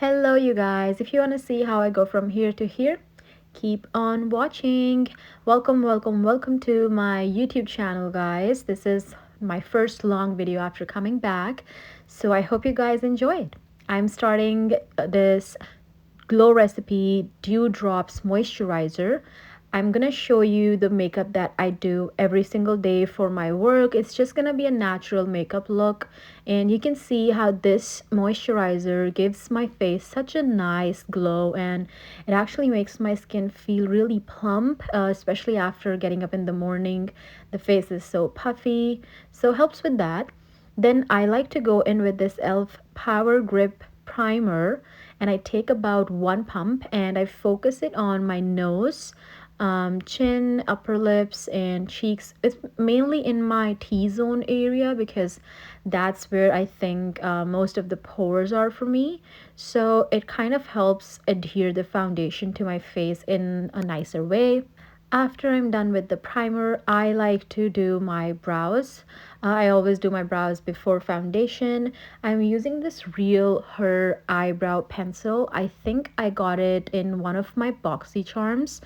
Hello, you guys. If you want to see how I go from here to here, keep on watching. Welcome to my YouTube channel, guys. This is my first long video after coming back, so I hope you guys enjoy it. I'm starting this Glow Recipe Dew Drops Moisturizer. I'm gonna show you the makeup that I do every single day for my work. It's just gonna be a natural makeup look, and you can see how this moisturizer gives my face such a nice glow, and it actually makes my skin feel really plump, especially after getting up in the morning. The face is so puffy, so helps with that. Then I like to go in with this e.l.f. Power Grip Primer, and I take about one pump and I focus it on my nose, chin, upper lips, and cheeks. It's mainly in my T-zone area because that's where I think most of the pores are for me. So it kind of helps adhere the foundation to my face in a nicer way. After I'm done with the primer, I like to do my brows. I always do my brows before foundation. I'm using this Real Her eyebrow pencil. I think I got it in one of my boxy charms.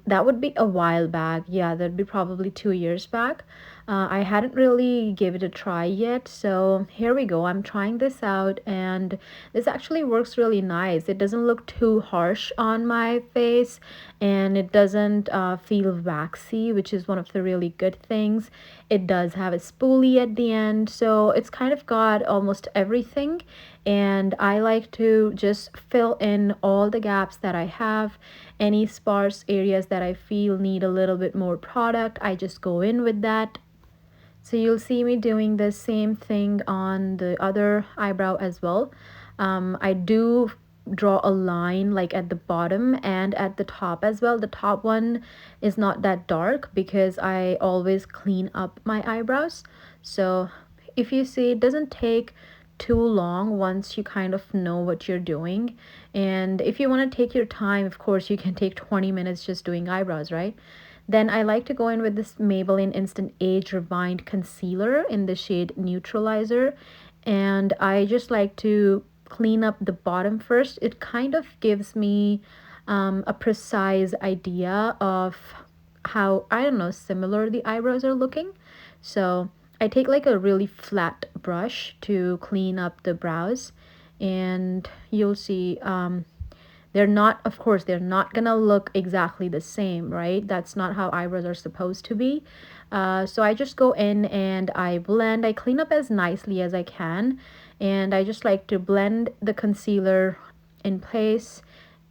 That would be a while back. Yeah, that'd be probably 2 years back. I hadn't really give it a try yet, so here we go. I'm trying this out, and this actually works really nice. It doesn't look too harsh on my face, and it doesn't feel waxy, which is one of the really good things. It does have a spoolie at the end, so it's kind of got almost everything, and I like to just fill in all the gaps that I have. Any sparse areas that I feel need a little bit more product, I just go in with that. So you'll see me doing the same thing on the other eyebrow as well. I do draw a line like at the bottom and at the top as well. The top one is not that dark because I always clean up my eyebrows. So if you see, it doesn't take too long once you kind of know what you're doing. And if you want to take your time, of course, you can take 20 minutes just doing eyebrows, right? Then I like to go in with this Maybelline Instant Age Refined Concealer in the shade Neutralizer. And I just like to clean up the bottom first. It kind of gives me a precise idea of how, I don't know, similar the eyebrows are looking. So I take like a really flat brush to clean up the brows, and you'll see they're not, of course, they're not gonna look exactly the same, right? That's not how eyebrows are supposed to be. So I just go in and I blend. I clean up as nicely as I can, and I just like to blend the concealer in place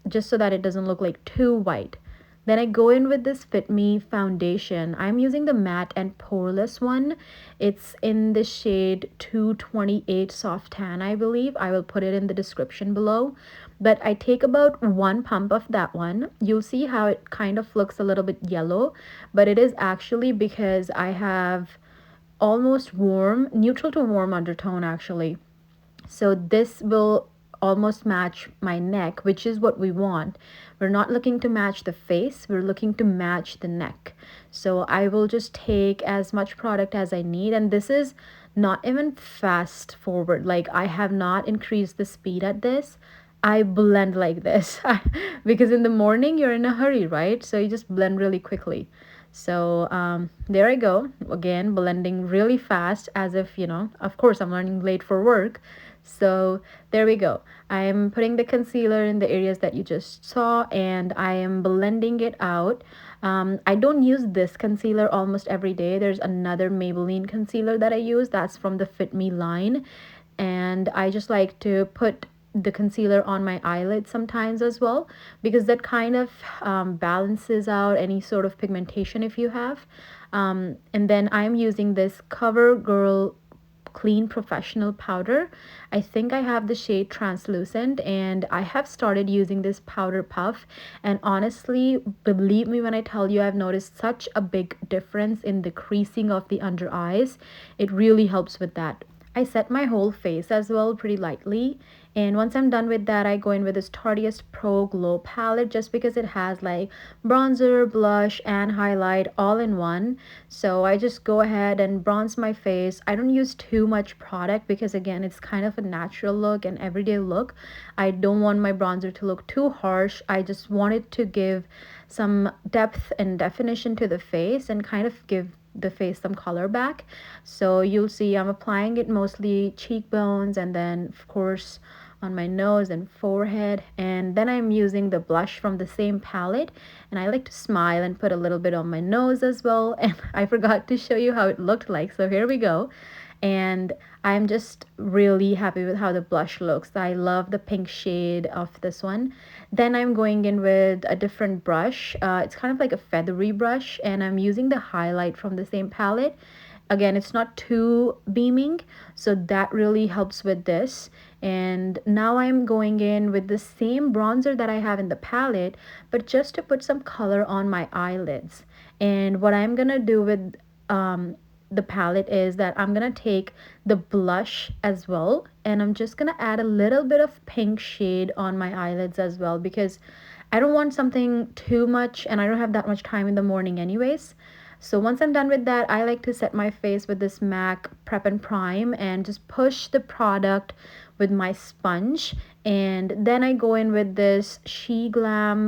just so that it doesn't look like too white. Then I go in with this Fit Me foundation. I'm using the matte and poreless one. It's in the shade 228 Soft Tan, I believe. I will put it in the description below. But I take about one pump of that one. You'll see how it kind of looks a little bit yellow, but it is actually because I have almost warm, neutral to warm undertone actually. So this will almost match my neck, which is what we want. We're not looking to match the face, we're looking to match the neck. So I will just take as much product as I need, and this is not even fast forward. Like, I have not increased the speed at this. I blend like this because in the morning you're in a hurry, right? So you just blend really quickly. So there I go again, blending really fast, as if, you know, of course I'm running late for work. So there we go. I am putting the concealer in the areas that you just saw, and I am blending it out. I don't use this concealer almost every day. There's another Maybelline concealer that I use, that's from the Fit Me line, and I just like to put the concealer on my eyelid sometimes as well, because that kind of balances out any sort of pigmentation if you have. And then I'm using this CoverGirl Clean Professional powder. I think I have the shade Translucent, and I have started using this powder puff, and honestly, believe me when I tell you, I've noticed such a big difference in the creasing of the under eyes. It really helps with that. I set my whole face as well pretty lightly, And once I'm done with that, I go in with this Tarteist Pro Glow palette just because it has like bronzer, blush, and highlight all in one. So I just go ahead and bronze my face. I don't use too much product because again, it's kind of a natural look and everyday look. I don't want my bronzer to look too harsh. I just want it to give some depth and definition to the face and kind of give the face some color back. So you'll see I'm applying it mostly cheekbones and then of course on my nose and forehead, and then I'm using the blush from the same palette, and I like to smile and put a little bit on my nose as well. And I forgot to show you how it looked like, so here we go. And I'm just really happy with how the blush looks. I love the pink shade of this one. Then I'm going in with a different brush. It's kind of like a feathery brush, and I'm using the highlight from the same palette. Again, it's not too beaming, so that really helps with this. And now I'm going in with the same bronzer that I have in the palette, but just to put some color on my eyelids. And what I'm gonna do with the palette is that I'm gonna take the blush as well, and I'm just gonna add a little bit of pink shade on my eyelids as well, because I don't want something too much and I don't have that much time in the morning anyways. So once I'm done with that, I like to set my face with this MAC Prep and Prime and just push the product with my sponge. And then I go in with this She Glam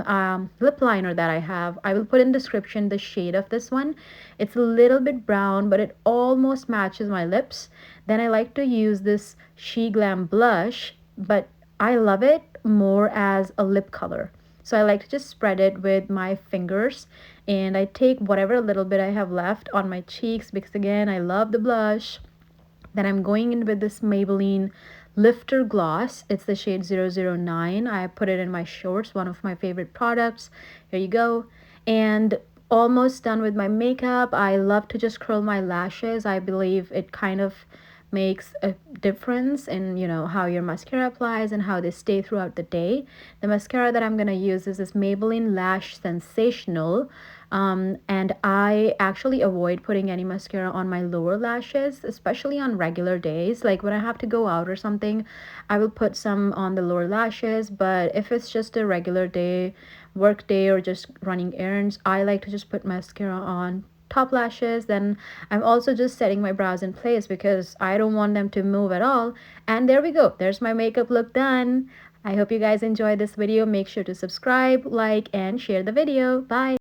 lip liner that I have. I will put in description the shade of this one. It's a little bit brown, but it almost matches my lips. Then I like to use this She Glam blush, but I love it more as a lip color. So I like to just spread it with my fingers, and I take whatever little bit I have left on my cheeks because again, I love the blush. Then I'm going in with this Maybelline Lifter Gloss. It's the shade 009. I put it in my shorts, one of my favorite products. Here you go. And almost done with my makeup. I love to just curl my lashes. I believe it kind of makes a difference in how your mascara applies and how they stay throughout the day. The mascara that I'm going to use is this Maybelline Lash Sensational, and I actually avoid putting any mascara on my lower lashes, especially on regular days. Like when I have to go out or something, I will put some on the lower lashes, but if it's just a regular day, work day, or just running errands, I like to just put mascara on top lashes. Then I'm also just setting my brows in place because I don't want them to move at all. And there we go, there's my makeup look done. I hope you guys enjoyed this video. Make sure to subscribe, like, and share the video. Bye.